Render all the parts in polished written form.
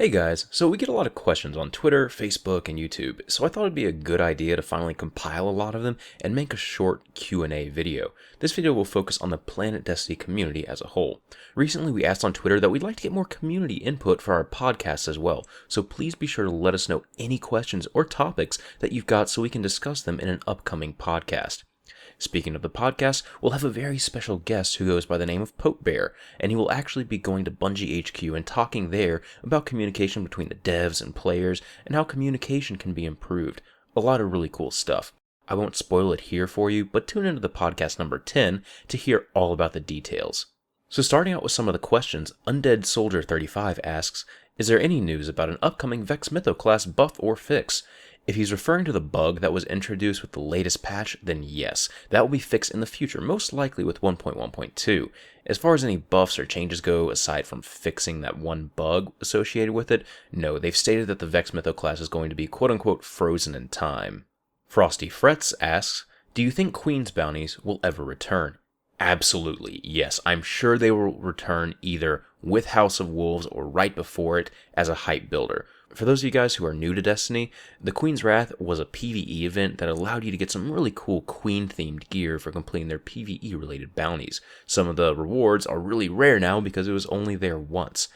Hey guys, so we get a lot of questions on Twitter, Facebook, and YouTube, so I thought it'd be a good idea to finally compile a lot of them and make a short Q&A video. This video will focus on the PlanetDestiny community as a whole. Recently we asked on Twitter that we'd like to get more community input for our podcast as well, so please be sure to let us know any questions or topics that you've got so we can discuss them in an upcoming podcast. Speaking of the podcast, we'll have a very special guest who goes by the name of Poke Bear, and he will actually be going to Bungie HQ and talking there about communication between the devs and players and how communication can be improved. A lot of really cool stuff. I won't spoil it here for you, but tune into the podcast number 10 to hear all about the details. So starting out with some of the questions, Undead Soldier 35 asks, is there any news about an upcoming Vex Mytho class buff or fix? If he's referring to the bug that was introduced with the latest patch, then yes, that will be fixed in the future, most likely with 1.1.2. As far as any buffs or changes go, aside from fixing that one bug associated with it, no, they've stated that the Vex Mytho class is going to be quote-unquote frozen in time. Frosty Frets asks, do you think Queen's bounties will ever return? Absolutely, yes. I'm sure they will return either with House of Wolves or right before it as a hype builder. For those of you guys who are new to Destiny, the Queen's Wrath was a PvE event that allowed you to get some really cool Queen-themed gear for completing their PvE-related bounties. Some of the rewards are really rare now because it was only there once.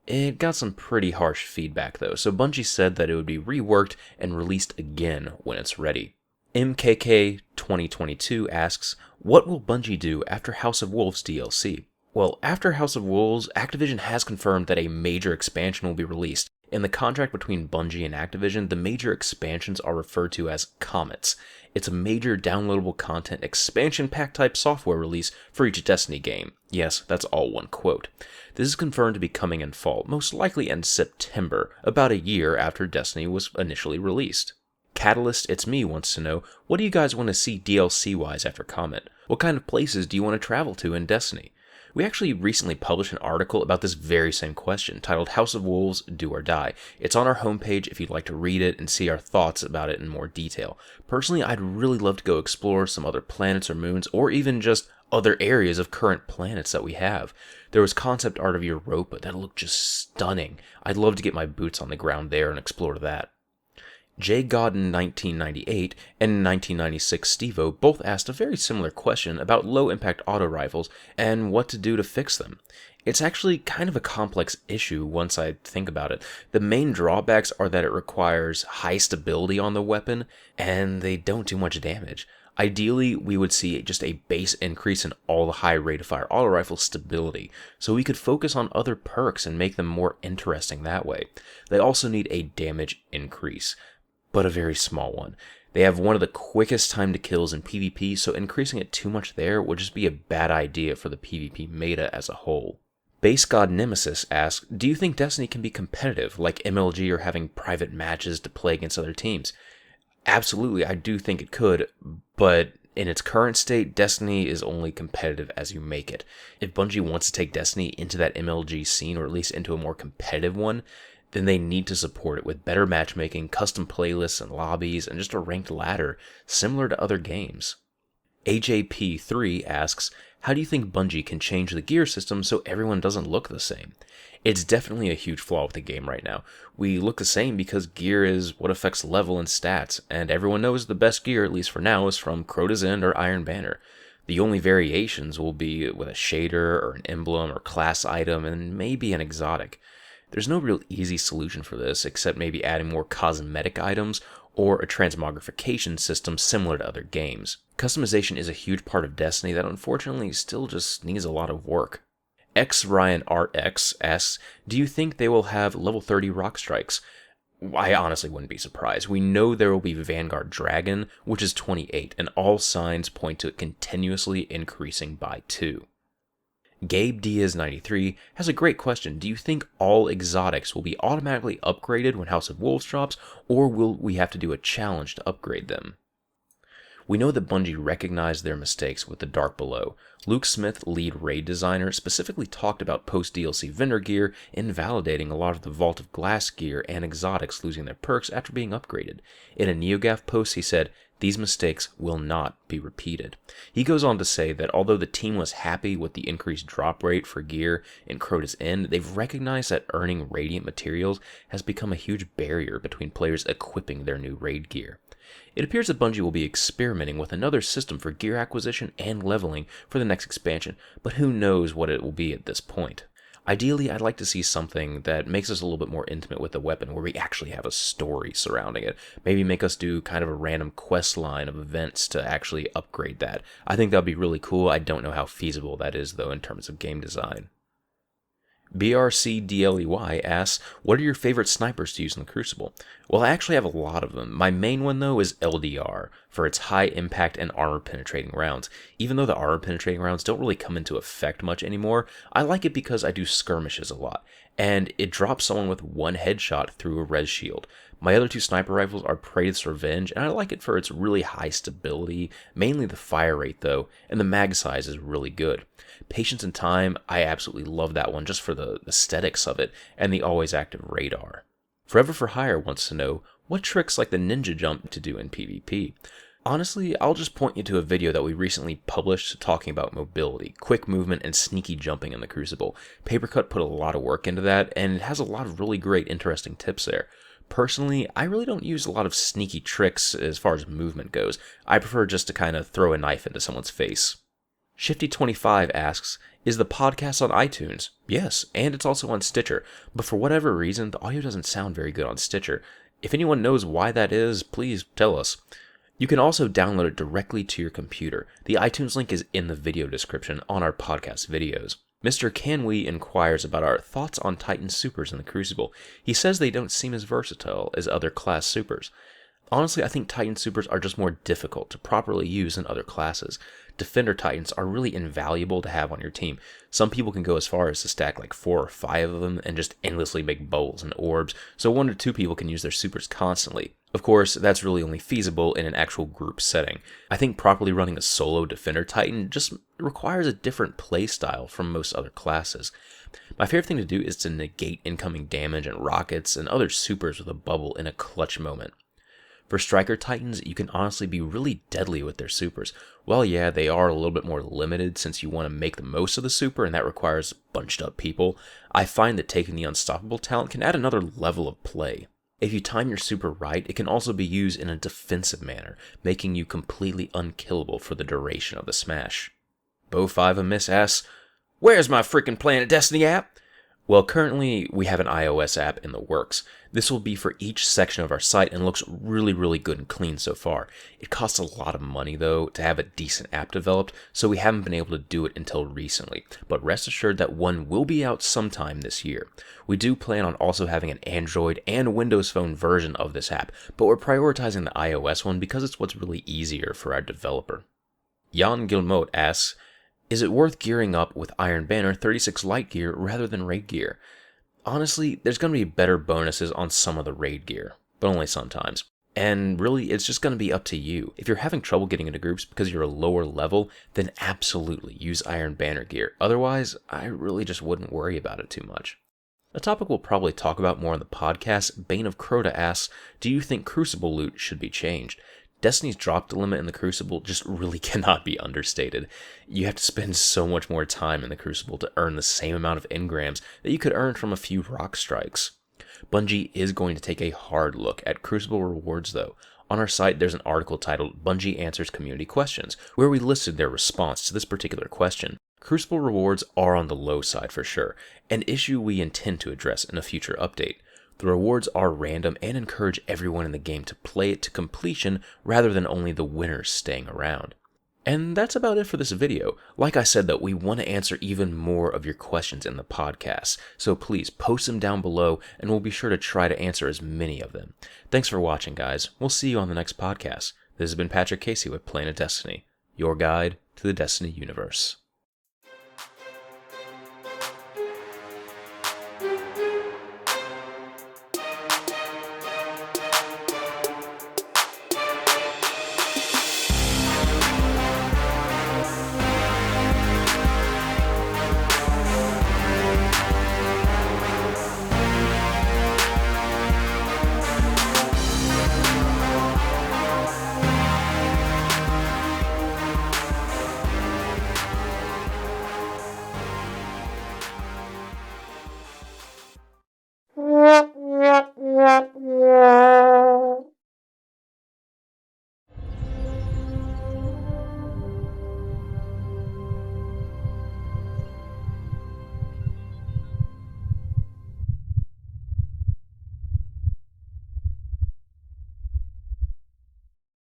It got some pretty harsh feedback though, so Bungie said that it would be reworked and released again when it's ready. MKK 2022 asks, what will Bungie do after House of Wolves DLC? Well, after House of Wolves, Activision has confirmed that a major expansion will be released. In the contract between Bungie and Activision, the major expansions are referred to as Comets. It's a major downloadable content expansion pack type software release for each Destiny game. Yes, that's all one quote. This is confirmed to be coming in fall, most likely in September, about a year after Destiny was initially released. Catalyst It's Me wants to know, what do you guys want to see DLC-wise after Comet? What kind of places do you want to travel to in Destiny? We actually recently published an article about this very same question, titled House of Wolves, Do or Die. It's on our homepage if you'd like to read it and see our thoughts about it in more detail. Personally, I'd really love to go explore some other planets or moons, or even just other areas of current planets that we have. There was concept art of Europa that looked just stunning. I'd love to get my boots on the ground there and explore that. J. Godden 1998 and 1996 Stevo both asked a very similar question about low-impact auto rifles and what to do to fix them. It's actually kind of a complex issue once I think about it. The main drawbacks are that it requires high stability on the weapon, and they don't do much damage. Ideally, we would see just a base increase in all the high rate of fire auto rifle stability, so we could focus on other perks and make them more interesting that way. They also need a damage increase, but a very small one. They have one of the quickest time to kills in PvP, so increasing it too much there would just be a bad idea for the PvP meta as a whole. Base God Nemesis asks, do you think Destiny can be competitive, like MLG or having private matches to play against other teams? Absolutely, I do think it could, but in its current state, Destiny is only competitive as you make it. If Bungie wants to take Destiny into that MLG scene, or at least into a more competitive one, then they need to support it with better matchmaking, custom playlists and lobbies, and just a ranked ladder, similar to other games. AJP3 asks, how do you think Bungie can change the gear system so everyone doesn't look the same? It's definitely a huge flaw with the game right now. We look the same because gear is what affects level and stats, and everyone knows the best gear, at least for now, is from Crota's End or Iron Banner. The only variations will be with a shader or an emblem or class item and maybe an exotic. There's no real easy solution for this, except maybe adding more cosmetic items or a transmogrification system similar to other games. Customization is a huge part of Destiny that unfortunately still just needs a lot of work. XRyanRX asks, do you think they will have level 30 Rockstrikes? I honestly wouldn't be surprised. We know there will be Vanguard Dragon, which is 28, and all signs point to it continuously increasing by 2. Gabe Diaz93 has a great question. Do you think all exotics will be automatically upgraded when House of Wolves drops, or will we have to do a challenge to upgrade them? We know that Bungie recognized their mistakes with the Dark Below. Luke Smith, lead raid designer, specifically talked about post-DLC vendor gear invalidating a lot of the Vault of Glass gear and exotics losing their perks after being upgraded. In a NeoGAF post he said, these mistakes will not be repeated. He goes on to say that although the team was happy with the increased drop rate for gear in Crota's End, they've recognized that earning Radiant materials has become a huge barrier between players equipping their new raid gear. It appears that Bungie will be experimenting with another system for gear acquisition and leveling for the next expansion, but who knows what it will be at this point. Ideally, I'd like to see something that makes us a little bit more intimate with the weapon, where we actually have a story surrounding it. Maybe make us do kind of a random quest line of events to actually upgrade that. I think that'd be really cool. I don't know how feasible that is, though, in terms of game design. BRCDLEY asks, what are your favorite snipers to use in the Crucible? Well, I actually have a lot of them. My main one, though, is LDR, for its high impact and armor-penetrating rounds. Even though the armor-penetrating rounds don't really come into effect much anymore, I like it because I do skirmishes a lot, and it drops someone with one headshot through a res shield. My other two sniper rifles are Praetor's Revenge, and I like it for its really high stability, mainly the fire rate though, and the mag size is really good. Patience and Time, I absolutely love that one just for the aesthetics of it, and the always active radar. Forever for Hire wants to know, what tricks like the ninja jump to do in PvP? Honestly, I'll just point you to a video that we recently published talking about mobility, quick movement, and sneaky jumping in the Crucible. Papercut put a lot of work into that, and it has a lot of really great interesting tips there. Personally, I really don't use a lot of sneaky tricks as far as movement goes. I prefer just to kind of throw a knife into someone's face. Shifty25 asks, is the podcast on iTunes? Yes, and it's also on Stitcher, but for whatever reason, the audio doesn't sound very good on Stitcher. If anyone knows why that is, please tell us. You can also download it directly to your computer. The iTunes link is in the video description on our podcast videos. Mr. Canwe inquires about our thoughts on Titan supers in the Crucible. He says they don't seem as versatile as other class supers. Honestly, I think Titan supers are just more difficult to properly use than other classes. Defender Titans are really invaluable to have on your team. Some people can go as far as to stack like 4 or 5 of them and just endlessly make bowls and orbs, so 1 or 2 people can use their supers constantly. Of course, that's really only feasible in an actual group setting. I think properly running a solo Defender Titan just requires a different playstyle from most other classes. My favorite thing to do is to negate incoming damage and rockets and other supers with a bubble in a clutch moment. For Striker Titans, you can honestly be really deadly with their supers. Well, yeah, they are a little bit more limited since you want to make the most of the super, and that requires bunched up people. I find that taking the Unstoppable talent can add another level of play. If you time your super right, it can also be used in a defensive manner, making you completely unkillable for the duration of the smash. Bo5amiss asks, where's my freaking PlanetDestiny app? Well, currently we have an iOS app in the works. This will be for each section of our site and looks really, really good and clean so far. It costs a lot of money though to have a decent app developed, so we haven't been able to do it until recently. But rest assured that one will be out sometime this year. We do plan on also having an Android and Windows Phone version of this app, but we're prioritizing the iOS one because it's what's really easier for our developer. Jan Gilmote asks, is it worth gearing up with Iron Banner 36 light gear rather than raid gear? Honestly, there's going to be better bonuses on some of the raid gear, but only sometimes. And really, it's just going to be up to you. If you're having trouble getting into groups because you're a lower level, then absolutely use Iron Banner gear. Otherwise, I really just wouldn't worry about it too much. A topic we'll probably talk about more on the podcast, Bane of Crota asks, do you think Crucible loot should be changed? Destiny's drop limit in the Crucible just really cannot be understated. You have to spend so much more time in the Crucible to earn the same amount of engrams that you could earn from a few Rockstrikes. Bungie is going to take a hard look at Crucible rewards though. On our site there's an article titled Bungie Answers Community Questions, where we listed their response to this particular question. Crucible rewards are on the low side for sure, an issue we intend to address in a future update. The rewards are random and encourage everyone in the game to play it to completion rather than only the winners staying around. And that's about it for this video. Like I said though, we want to answer even more of your questions in the podcast, so please post them down below and we'll be sure to try to answer as many of them. Thanks for watching guys, we'll see you on the next podcast. This has been Patrick Casey with PlanetDestiny, your guide to the Destiny universe.